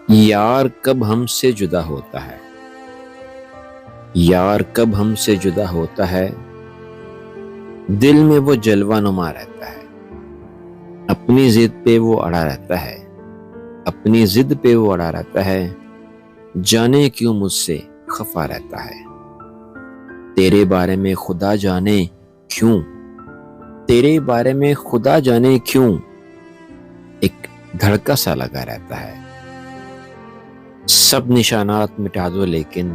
यार कब हमसे जुदा होता है, यार कब हमसे जुदा होता है। दिल में वो जलवा नुमा रहता है, अपनी जिद पे वो अड़ा रहता है, अपनी जिद पे वो अड़ा रहता है। जाने क्यों मुझसे खफा रहता है। तेरे बारे में खुदा जाने क्यों, तेरे बारे में खुदा जाने क्यों एक धड़का सा लगा रहता है। सब निशानात मिटा दो लेकिन,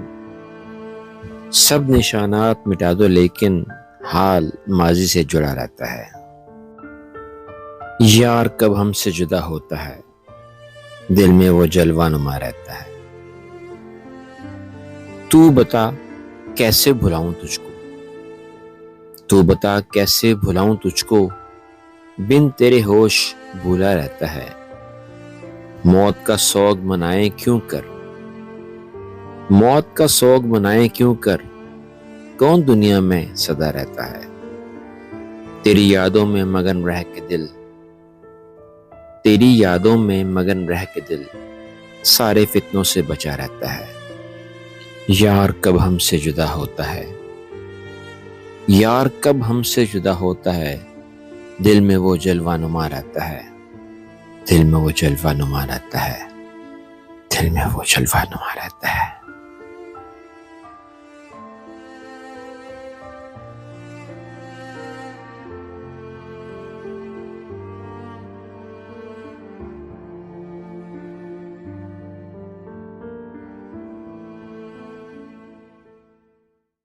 सब निशानात मिटा दो लेकिन हाल माजी से जुड़ा रहता है। यार कब हमसे जुदा होता है, दिल में वो जलवा नुमा रहता है। तू बता कैसे भुलाऊं तुझको, तू बता कैसे भुलाऊं तुझको। बिन तेरे होश भूला रहता है। मौत का सोग मनाए क्यों कर, मौत का सोग मनाए क्यों कर। कौन दुनिया में सदा रहता है। तेरी यादों में मगन रह के दिल, तेरी यादों में मगन रह के दिल सारे फितनों से बचा रहता है। यार कब हमसे जुदा होता है, यार कब हमसे जुदा होता है। दिल में वो जलवा नुमा रहता है, दिल में वो जलवा नुमा रहता है, दिल में वो जलवा नुमा रहता है।